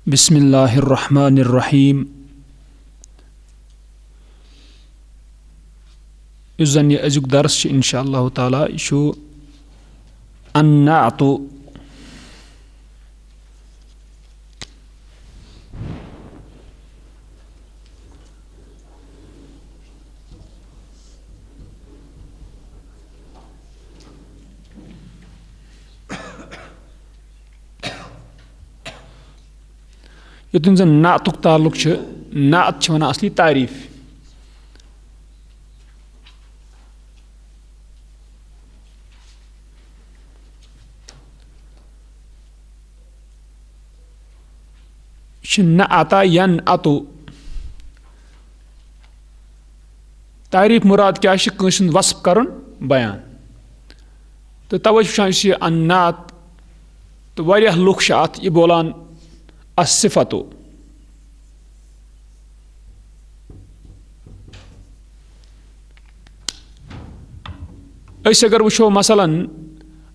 बिस्मिल्लाहिर्रहमानिर्रहीम। यह जन यह अजुक दर्स इंशाअल्लाह ताला यह अन्नाअतु। युतन जन नातुक ताल्लुक छ, नात छ वनान असली तारीफ। न आता यन अतु तारीफ मुराद क्या कंस वस्फ करन बयान। तो तवे वुचान अन्नात तो वारियाह लुक अत यह बोलान अस्सिफतु। अगर वुचो मसलन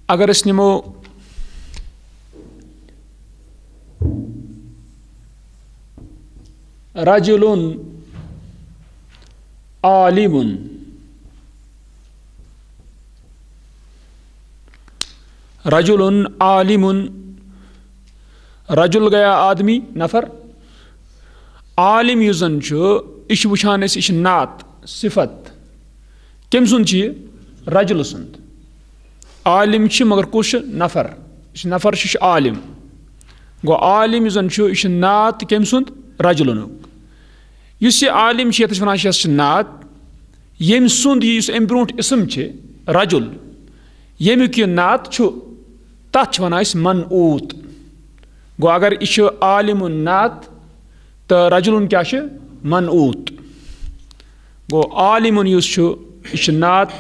अगर निमो रजुलुन आलिमुन, रजुलुन आलिमुन, रजुल गया आदमी नफर, आलिम युजन यह वुचान यह नात सिफत कम सुंद रजुल सुंद। आलिम मगर कुछ नफर, नफर आलिम गो आलिम युजन यह नात कम सुंद रजुलन। इस आलिम ये वन नात यम सुंद अम ब्रो इसम रजुल यमुक यह नात तथ वन मनऊत। गो अगर यह आलिम नात तो रजुलन क्या मनऊत। गो आलिम यह नात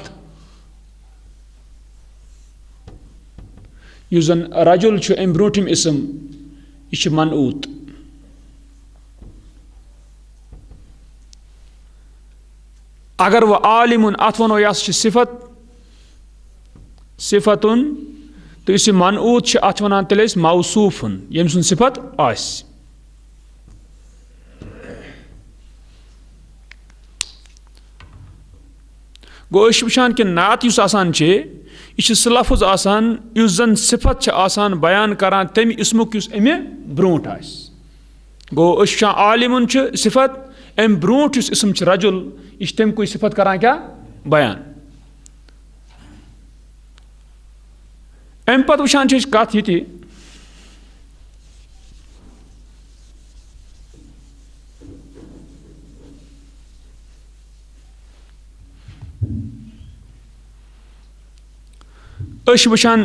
यह जन रजुल अम ब्रोठम इसम यह मनऊत। अगर वह आलिमुन अत वनो यह सिफत सिफतुन तो इस मनऊत अत वन तेल मौसूफुन यम सुन सिफत आस। गो वुचान कि नात यह सह लफ्ज आसान इस जन सिफत आसान बयान करान तम इसमुक अमे ब्रोट आस। गो वुचान आलिमुन सिफत अम ब्रोट इसम रजुल यह तमक सिफत करान क्या बयान। अम पत वुचान कथ ये वुचान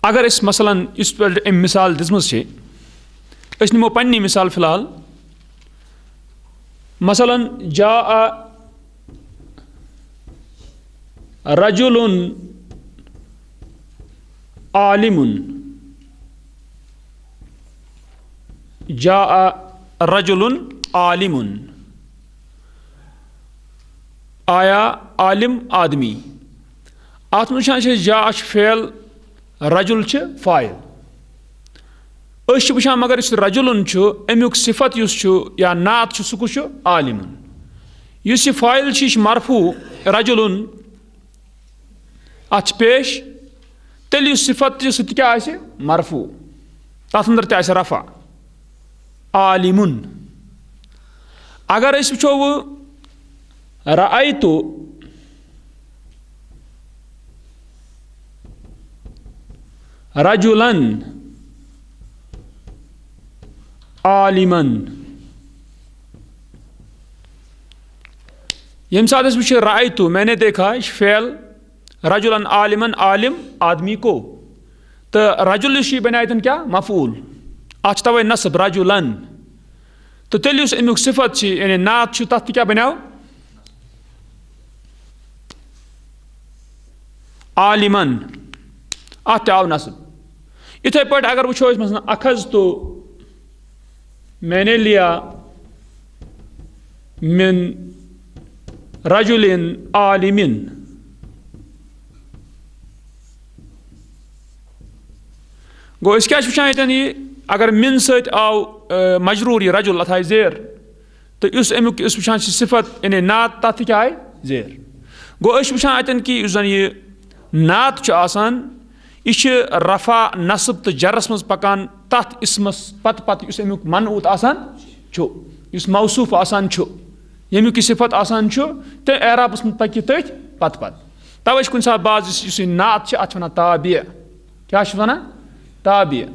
अगर मसलन इस पे मिसाल दिजम निमो पन्नी मिसाल फिलहाल मसलन जा रजुलुन आलिमुन, जा रजुलुन आलिमुन आया आलिम आदमी। अत वुचान जा फेल रजुल फाइल। वुचान मगर इस रजुलन अमुक सिफत या नात सह आलिमुन। इस फाइल मरफू रजुलन अत पेश तेल सिफत सह मरफू तथ अंदर त रफा आलिमुन। अगर वो रअयतु रजुलन आलिमन, यम साथ वो रअयतु मैंने देखा फेल रजुलन आलिमन आलिम आदमी को। तो रजुल बना क्या मफूल अत तवे नस्ब रजुलन। तो तेल अमुक सिफत यानी नात तथ क्या बनाओ आलिमन अत आव नस्ब। इथे पे अगर वो अखज तो मैंने लिया मिन रजुलिन आलिमिन। गो क्या वुचान ये अगर मिन सत आव मजरूर ये रजुल अथ आय जेर तो इस अमुक इस वुचान सिफत यानी नात तथ क्या आय जेर गो इस वुचान अतन कि इस जन ये नात आसान इश रफा नस्ब तो जरस मज पकान तथ इसमस पत पत इस अमुक मनऊत आसान छु इस मौसूफ आसान छु यमुक सिफत आसान छु तो एराबस मज पकि तथ पत पत तवे कुन सात बाज इस नात अत वन ताबिय क्या वन ताबिय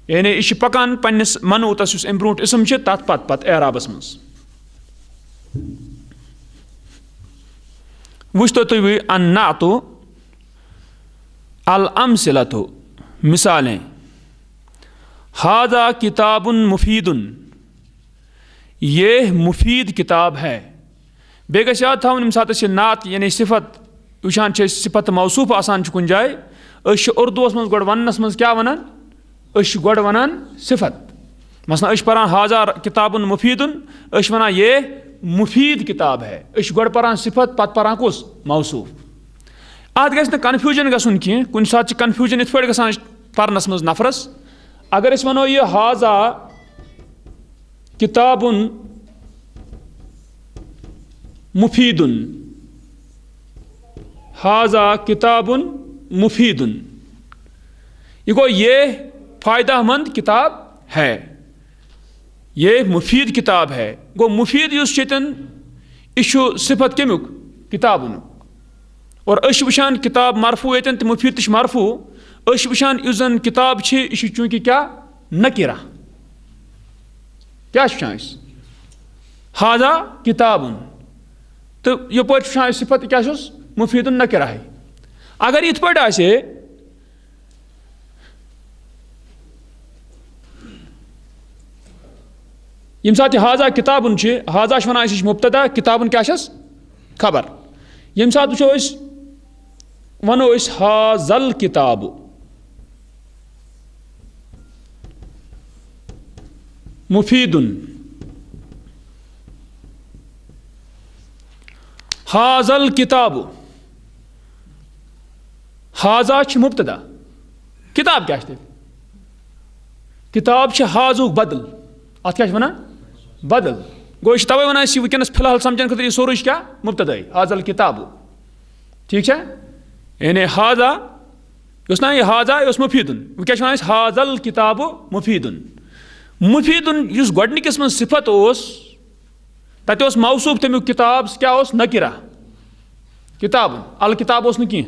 यानी यह पकान पन्निस मनऊतस इस ब्रोट इसम तथ पत पत एराबस मज वुचतो तुम अन्नातु अल अमसिलतु मिसालें हाजा किताबुन मुफीदुन ये मुफीद किताब है बे गस याद थवन यम सात नात यानी सिफत वुचान सिफत मौसूफ आसान कुन जाय उर्दूस मज गोड वनस मज क्या वनान गोड वनान सिफत मसलन परान हाजा किताबुन मुफीदुन वनान ये मुफीद किताब है गोड परान सिफत पत परान कुस मौसूफ अत गस कन्फ्यूजन गसन कह कुन सात कन्फ्यूजन इत गसान परनस मज नफरस अगर अस वनो ये हाजा किताबुन मुफीदुन हाजा किताबुन मुफीदुन ये गो ये फ़ायदामंद किताब है ये मुफीद किताब है गो मुफीद युस चेतन इशु सिफत केमुक किताबुन और अश वुचान किताब मरफू यतन तो मुफीद तश मरफू अश वुचान इस जन किताब यह चूंकि क्या नकिरा क्या वुचान हाजा किताबुन तो ये वुचान सिफत क्या मुफीदुन नकिरा है अगर इत पे आसे यम सात हाजा किताबुन हाजा वनान मुब्तदा किताबुन क्या खबर यम सात वुचो वनो हाजल किताब मुफीदुन हाजल किताब हाजा मुब्तदा किताब क्या किताब हाजुक बदल अत क्या वनान बदल गो तवे वन वनस फिलहाल समझन खतर यह सोर क्या मुब्तदा हाजल किताब ठीक है यानी हाजा ना यह हाजा यह मुफीदुन वो क्या वन हाजल किताब मुफीदुन मुफीदुन इस गोडनिकस मज सिफत तत मौसूफ तमिक किताब क्या नकिरा किताब अल किताब कह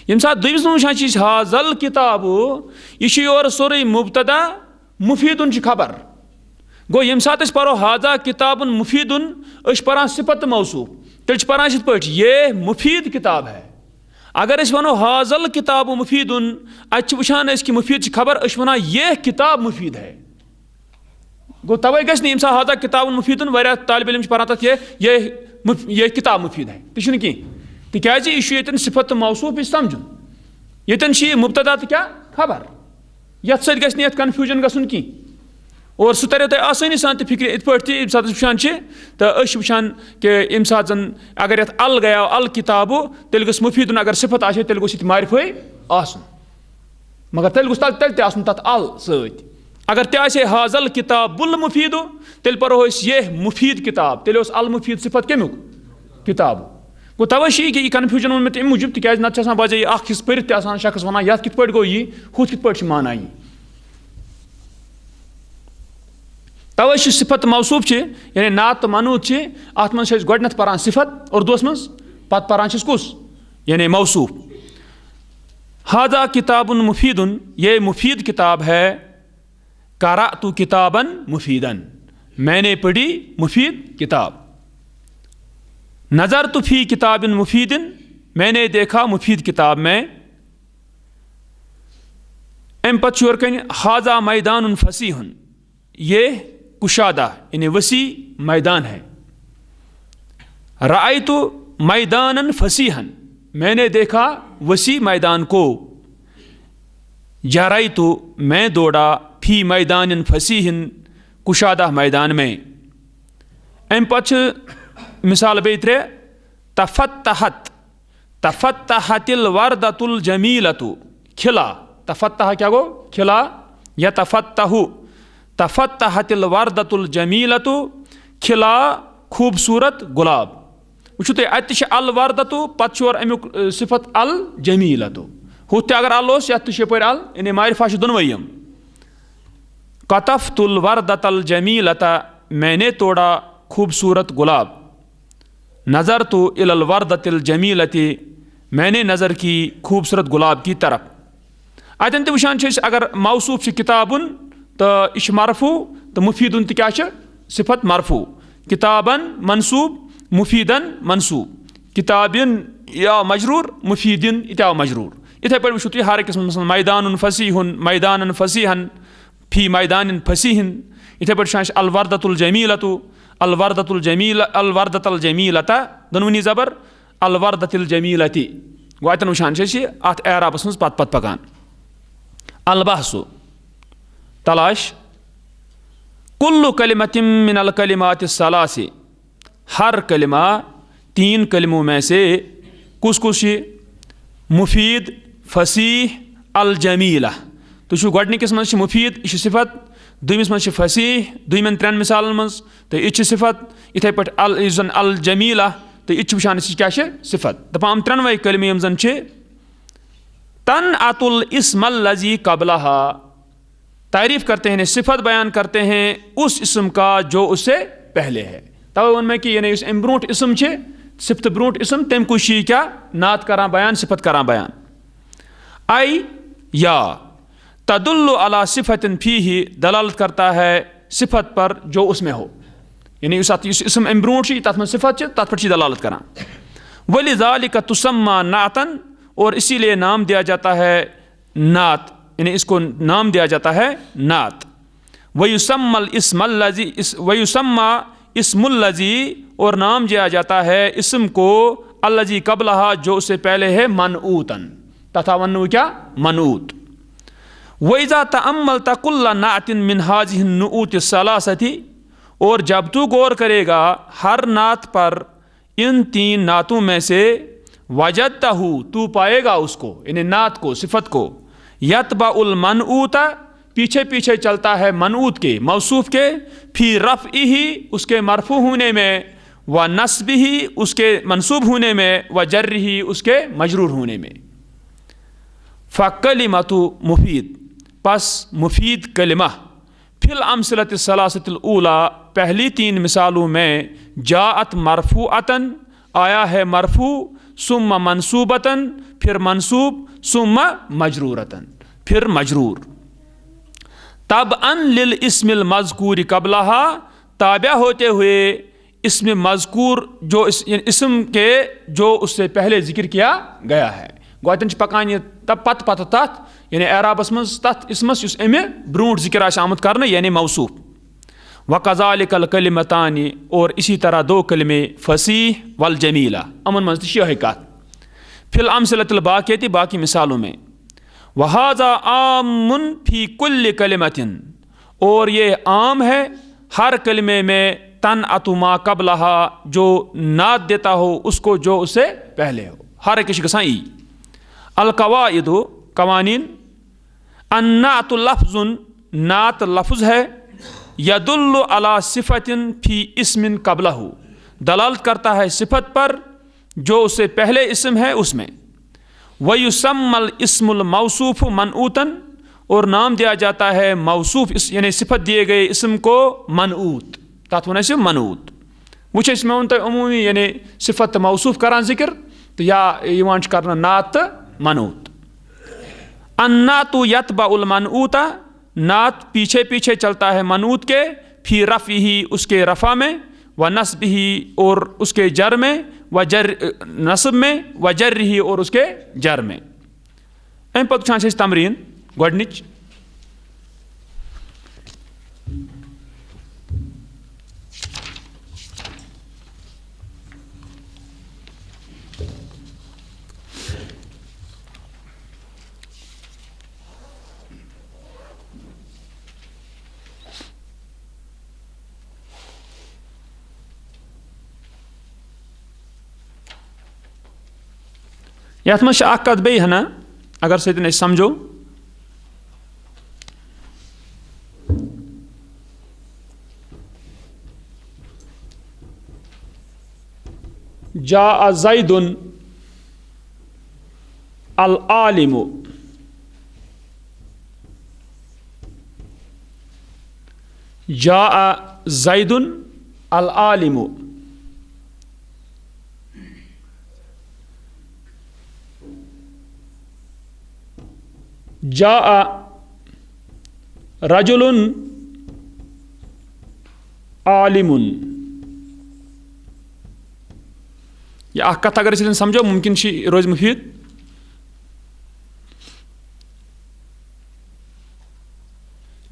यम सात दोमिस वुचान हाजल किताब यह योर सोरे मुब्तदा मुफीदुन खबर गो यम सात परो हाजा किताबुन मुफीदुन परान सिफत मौसूफ तेल परान इत पे ये मुफीद किताब है अगर वनो हाजल किताब मुफीदुन अत वुचान कि मुफीद खबर वन ये किताब मुफीद है गो तवे गस यम सा हाजा किताब मुफीदुन वारिया तालिब इल्म परान तथ ये किताब मुफीद है तह कह तिकाज यह सिफत मौसूफ समझुन यतन मुब्तदा तो क्या खबर ये सत गि कन्फ्यूजन गसन कह और सह तर तुम आसानी सान फिक्र इत पे ये सात वुचान तो वुचान कि यम सात जन अगर ये अल गया अल किताबो तेल गस मुफीदुन अगर सिफत आए तेल गोस मारिफे आसन मगर तेल गोस तल आसन तथ अल सत अगर ते हाजल किताबुल मुफीदो तेल परो ये मुफीद किताब तेल अल मुफीद सिफत कमुक किताब गो तवे कि यह कन्फ्यूजन वो मे मूजूब तिकाज नत बाजे अस पढ़ शख्स वन ये कित पे गो यह हुत कित पे माना यह तवे सिफत मौसूफ यानी नात तो मनूत अत मज गोडनथ परान सिफत उर्दूस मज पत परान कुस यानी मौसूफ हाजा किताबुन मुफीदुन ये मुफीद किताब है क़राअतु किताबन मुफीदन मैंने पढ़ी मुफीद किताब नज़रतु फी किताबिन मुफीदिन मैंने देखा मुफीद किताब में अम पत कन हाजा मैदान फसीहन ये कुशादा यानी वसी मैदान है रायतु मैदानन फसीहन मैंने देखा वसी मैदान को जरायतु मैं दौड़ा फी मैदान फसीहन कुशादा मैदान में अम पच मिसाल बे त्रे तफत्तहत तफत्तहतिल वर्दतुल जमीलतु खिला तफत्तह क्या गो खिला या तफत्तहु तफत्तहतिल वर्दतुल जमीलतु खिला खूबसूरत गुलाब। वुचु तुम अत अल वर्दतु पत् अमुक सिफत अल जमीलतु हुत अगर अल ओस यत यप अल यानी मारिफा दोनवयम। कतफ्तुल वर्दतल जमीलता मैंने तोड़ा खूबसूरत गुलाब। नज़र तो इलल वर्दतिल जमीलती मैंने नज़र की खूबसूरत गुलाब की तरफ। अतन तो वुचान अगर मौसूफ से किताबुन तो यह मरफू तो मुफीदुन तो क्या सिफत मरफू। किताबन मनसूब मुफीदन मनसूब। किताबिन या मजरूर मुफीदिन या मजरूर। इथे पे वुचु हर किस्म मैदान फसीहन मैदान फसीहन फी मैदान फसीहन। इथे पे अल वर्दतुल जमीलतु अल वर्दतुल जमील अल वर्दतल जमीलता दोनवनी ज़बर अल वर्दतिल जमीलती। गो अतन वुचान अत एराबस मज पत पकान। अल बहसु तलाश कुल्लु कलिमतिम मिनल कलिमातिस सलासी हर कलिमा तीन कलिमों में से कुछ कुछ मुफीद फसीह अल जमीला। तो गोडनिकस मज मुफीद यह सिफत दुमिस मज फसीह दुमन त्रेन मिसालन मज तो यह सिफत। इथे पे अल जमीला तो यह वुचान क्या सिफत। दपान त्रेनवे कलिम यम जन तन अतुल इस्मल लजी कबलहा तारीफ करते हैं सिफत बयान करते हैं उस इसम का जो उससे पहले है। तब उनमें कि यानी अम ब्रोट इसम सिफत ब्रोट इसम तम कुछ क्या नात करा बयान सिफत करा बयान। आई या तदुल्लु अला सिफतिन फीही दलालत करता है सिफत पर जो उसमें हो। यानी उस इसम अम ब्रोट तथ में सिफत तथ पर दलालत करा। वलिज़ालिका तुसम्मा नातन और इसीलिए नाम दिया जाता है नात यानी इसको नाम दिया जाता है नात। वयुसम्मल इस्मल लजी वयुसम्मा इस्मुल लजी और नाम दिया जाता है इसम को अल्लजी कबलहा जो उससे पहले है मनऊतन तथा वन्नु क्या मनऊत। वइज़ा तअम्मल तकुल्ला नातिन मिन हाज़िहि नुऊत सलासती और जब तू गौर करेगा हर नात पर इन तीन नातों में से वजदतहु तू पाएगा उसको यानी नात को सिफत को यतबाउल मनऊता पीछे पीछे चलता है मनऊत के मौसूफ के फी रफ़इही उसके मरफू होने में व नस्बिही उसके मंसूब होने में व जर्रिही उसके मजरूर होने में। फ़कलिमतु मुफीद पस मुफीद कलिमा फिल अमसलत सलासतिल ऊला पहली तीन मिसालों में जाअत मरफूअतन आया है मरफू सुम्मा मनसूबतन फिर मनसूब सुम्मा मजरूरतन फिर मजरूर। तब अन लिल इस्मिल मज़कूर कबलहा ताबा होते हुए इसमें मज़कूर जो इसम के जो उससे पहले जिक्र किया गया है। गोतन पकान यह तब पत पत तथ यानी एराबस मज तथ इसमस युस अमे ब्रूट जिक्र आमत कर यानी मौसूफ। वक़ज़ालिकल कलिमतानी और इसी तरह दो कलिमे फसीह वल जमीला अमन मज यह कत फिल अमसलतिल बाक़ियती बाकी मिसालों में। वहाज़ा आमुन फी कुल्ल कलिमतिन और ये आम है हर कलिमे में तन अतुमा कबलहा जो नात देता हो उसको जो उससे पहले हो हर किसी गसा ई। अल कवाइदु कवानीन अन्नातु लफ्ज़ुन नात लफ्ज़ है यदुल्लु अला सिफतिन फी इस्मिन कबलहु दलालत करता है सिफत पर जो उससे पहले इसम है उसमें। वयुसम्मल इस्मुल मौसूफ मनऊतन और नाम दिया जाता है मौसूफ यानी सिफत दिए गए इसम को मनऊत तथ वन मनऊत। वह इसमें उन अमूमी यानी सिफत मौसूफ करान जिक्र तो या कर नात मनऊत। अन्नातु यतबाउल मनऊता नात पीछे पीछे चलता है मनऊत के फी रफ़इही उसके रफ़ा में व नस्बिही और उसके जर में व जर नस्ब में व जर्रिही और उसके जर में। अम पे तमरीन गोडनिच यथ मज कत बे हना अगर सतन समझो जा ज़ैदुन अल आलिमु, जा ज़ैदुन अल आलिमु, जा रजुलुन आलिमुन। यह कथ अगर इस समझो मुमकिन रोज मुफीद।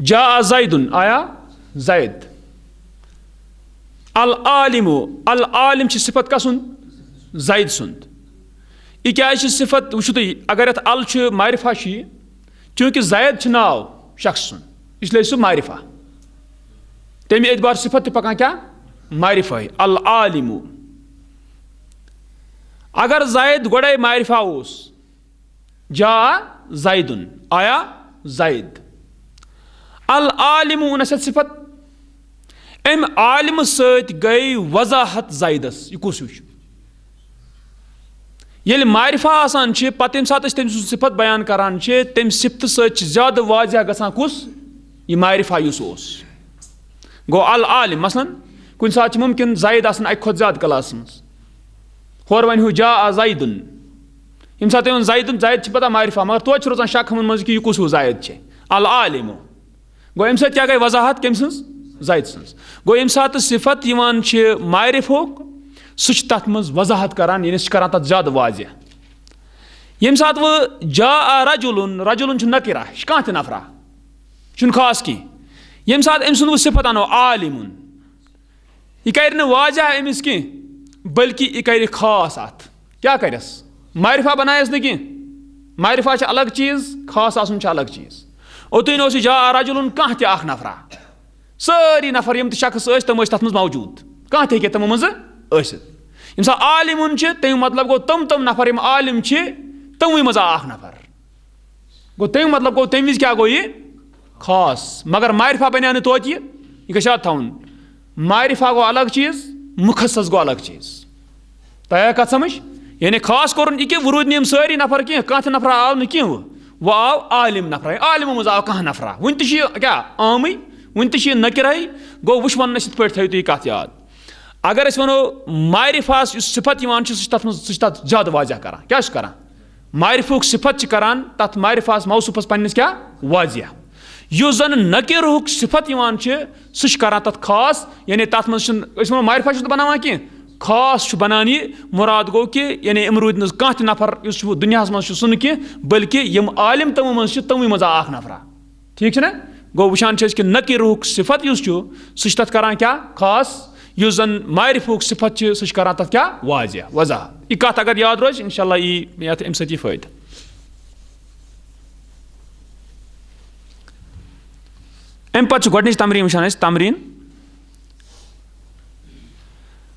जा ज़ैदुन आया ज़ैद, अल आलिमु, अल आलिम सिफत कसुन ज़ैद सुंद। यह क्या सिफत वो तुम अगर ये अल मारिफा चूंकि ज़ैद नाव शख्स सुन इसलिए सह मारिफा, तमें एतबार सिफत पकान क्या मारिफा अल आलिमु। अगर ज़ैद गोड़े मारिफा उस जा ज़ैदुन आया ज़ैद, अल आलिमु उन सिफत अम आलिम सत गई वजाहत ज़ैदस यह कुस हिश। ये मारिफा आसान पत यम सात तम सिफत बयान करान तम सिफत सद वाजह गसान कुस यह मारिफा उस गो अल आलिम। मसलन कुन सात मुमकिन ज़ैद आसन अक खुद ज्यादा क्लास मज होर वन जा ज़ैदुन, यम सात ज़ैदुन ज़ैद पता मारिफा मगर तो रोजान शक हम मज कि यह कुस ज़ैद अल आलिमो। गो अम क्या गई वजाहत कम ज़ैद सज। गो यम सात सिफत मारिफुक सह तथ मज वजाहत करान यानी करान तथ ज्यादा वाजह। यम सात वह जा रजुलुन, रजुलुन नकिरा कह त नफरा चुन खास की। यम सात अम सुन सिफत अनो आलिमुन यह कर वाजह अमिस की बल्कि यह कर खास अत क्या करस मारिफा बनायस न कि मारिफा अलग चीज खास आसन अलग चीज। ओतन जा रजुलुन कह त नफरा सारी नफर यम शख्स तम तथ मज मौजूद कह ते तमो मज यम सा आलिमुन तम मतलब गो तम नफर यम आलिम तमवे मज नफर गो तम मतलब गो तम विज क्या गो यह खास। मगर मारिफा बनिया न तोत यह गया थवन मारिफा गो अलग चीज मुखसस गो अलग चीज। तया कत समझ यानी खास कोर यह वो रूद नम सारी नफर कह नफर आव न वह आव आलिम नफर आलिम मज आव कह नफरा वन क्या आम वन नकिराई गो वुश वन पे थो कत याद। अगर वनो मारिफा सिफत तथ ज्यादा वाजह करान क्या करान मारिफुक सिफत करान तथ मारिफा मौसूफस पन्निस क्या वाजह। युस जन नकिरुक सिफत सह करान तथ खास यानी तथ मो मारिफा बनावान कि खास बनान यह मुराद गो कि यानी अम रूद कह नफर दुनिया मज सुन कि बल्कि यम आलिम तमो मज तमवे मज नफरा ठीक ना। गो वुचान कि नकिरुक सिफत सह तथ करान क्या खास, युस जन मारिफुक सिफत सह करान तथ क्या वाजह वजाहत। यह कत अगर याद रोज इंशाल्लाह यी अम सत फायदा। अम पे गोडनिच तमरीन वुचान तमरीन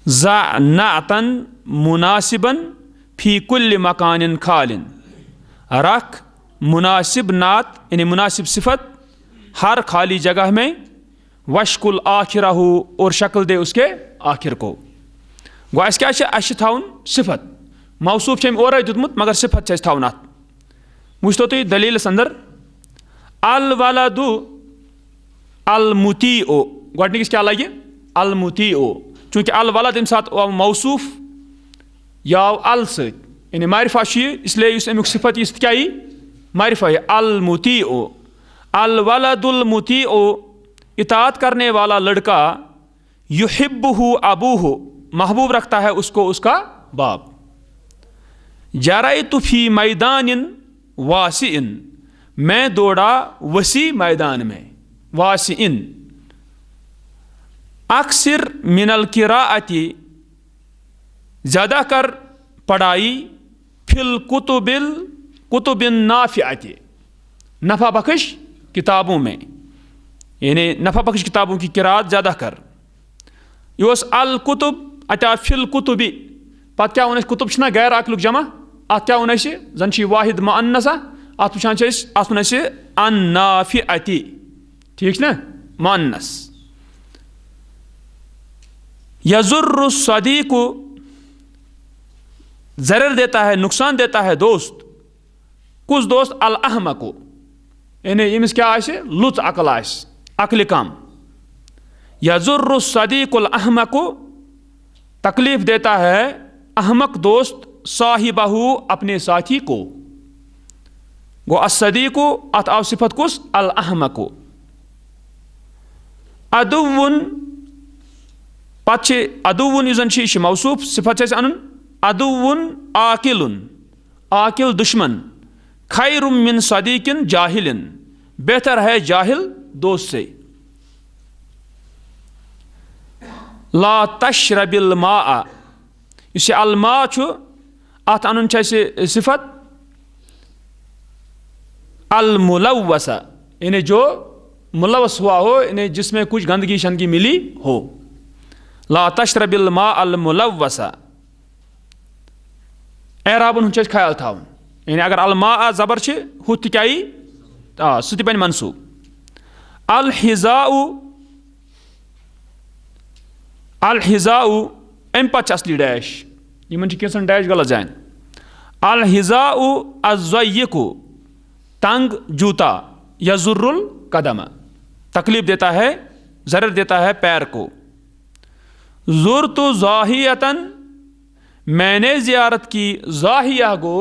ज़अनअतन मुनासिबन फी कुल्ल मकान खालिन, रख मुनासिब नात यानी मुनासिब सिफत हर खाली जगह में, वशकुल आखिरहु और शक्ल दे उसके आखिर को। गो अस क्या थवन सिफत मौसूफ और दुतमुत मगर सिफत थवन अत वुचतो तुम दलीलस अंदर अल वलदु अल मुतीओ गोडनिकस क्या लगे अल मुतीओ चूंकि अल वलद अम सात मौसूफ याव अल सत यानी मारिफा इसलिए अमुक सिफत यह क्या मारिफा अल मुतीओ। अल वलदुल मुतीओ इताअत करने वाला लड़का, युहिब्बुहु अबूहु महबूब रखता है उसको उसका बाप। जरैतु फी मैदानिन वासिइन मैं दौड़ा वसी मैदान में, वासिइन। अक्सर मिनल किराअती ज़्यादा कर पढ़ाई, फिल कुतुबिन नाफिअती नफ़ा बख्श किताबों में, यानी नफ़ा बख्श किताबों की किरात ज़्यादा कर। यह अल कुतुब अता फिल कुतुबी पत क्या वन कुतुब ना गैर अकलुक जमा अत क्या वन जन वाहिद मुअन्नसा अत वुचान अत वन अन नाफिअती ठीक ना मुअन्नस। यजुर्रु सदीकु ज़रर देता है, नुकसान देता है दोस्त। कुछ दोस्त अल अहमको, यानी यमिस क्या आसे, लुच अकल आसे, अकल कम। यजुर्रु सदीकुल अहमको, तकलीफ देता है अहमक दोस्त साहिबहू, अपने साथी को। गो असदीकु अत आव सिफत कुस, अल अहमको। अदुवन पछे अदुवन युजन शी मौसूफ, सिफत से अनन अदुवन आकिलुन, आकिल दुश्मन। खैरुम मिन सदीकिन जाहिलिन, बेहतर है जाहिल दोस्त से। ला तशरबिल मा, इसे अलमा छु अत अनन से सिफत अल मुलव्वसा, यानी जो मुलव्वस हुआ हो, यानी जिसमें कुछ गंदगी शंदगी मिली हो। ला तशरबिल मा अल मुलव्वसा, एराबन हुन ख्याल थावन, यानी अगर अल मा जबर छे हुत क्या सह बन मनसूब। अल हिजाउ, अल हिजाउ अम पे असली डैश, इन कैसन डैश गलत जान। अल हिजाउ अज़य्यकु, तंग जूता। यजुर्रुल कदम, तकलीफ देता है, ज़रर देता है पैर को। ज़ुरतु ज़ाहियतन, मैंने ज़ियारत की, ज़ाहिया गो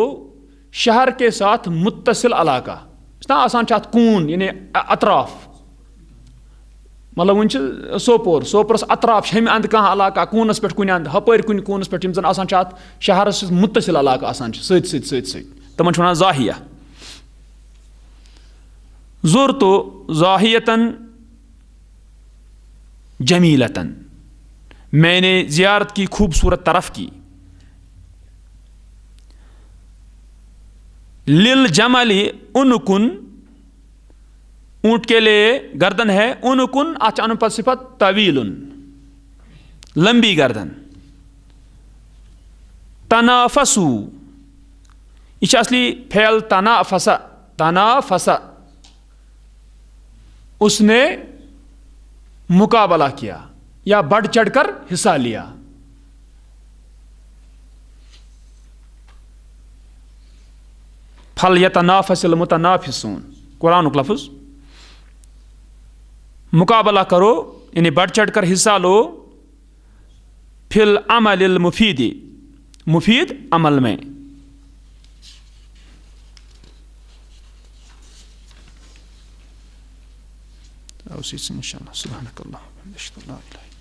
शहर के साथ मुत्तसिल इलाका, आसान चाहत कून यानी अतराफ, मतलब वन सोपोर, सोपोरस अतराफ हम अंद कह इलाका कूनस पे कुन अंद हपर कुन कूनस पे जन आसान चाहत शहर मुत्तसिल इलाका आसान सत तमन वन ज़ाहिया। ज़ुरतु ज़ाहियतन जमीलतन, मैंने ज़ियारत की खूबसूरत तरफ की। लिल जमली उनकुन, ऊंट के लिए गर्दन है। उनकुन अचानक पर सिफत तवीलुन, लंबी गर्दन। तनाफसु, इस असली फेल तनाफसा, तनाफसा उसने मुकाबला किया या बढ़ चढ़कर हिस्सा लिया। फल यतनाफसिल मुतनाफिसून, कुरान का लफ्ज़। मुकाबला करो यानी बढ़ चढ़कर हिस्सा लो। फिल अमलिल मुफीदी, मुफीद अमल में। इंशाअल्लाह सुब्हानकल्लाह व बिहम्दिक।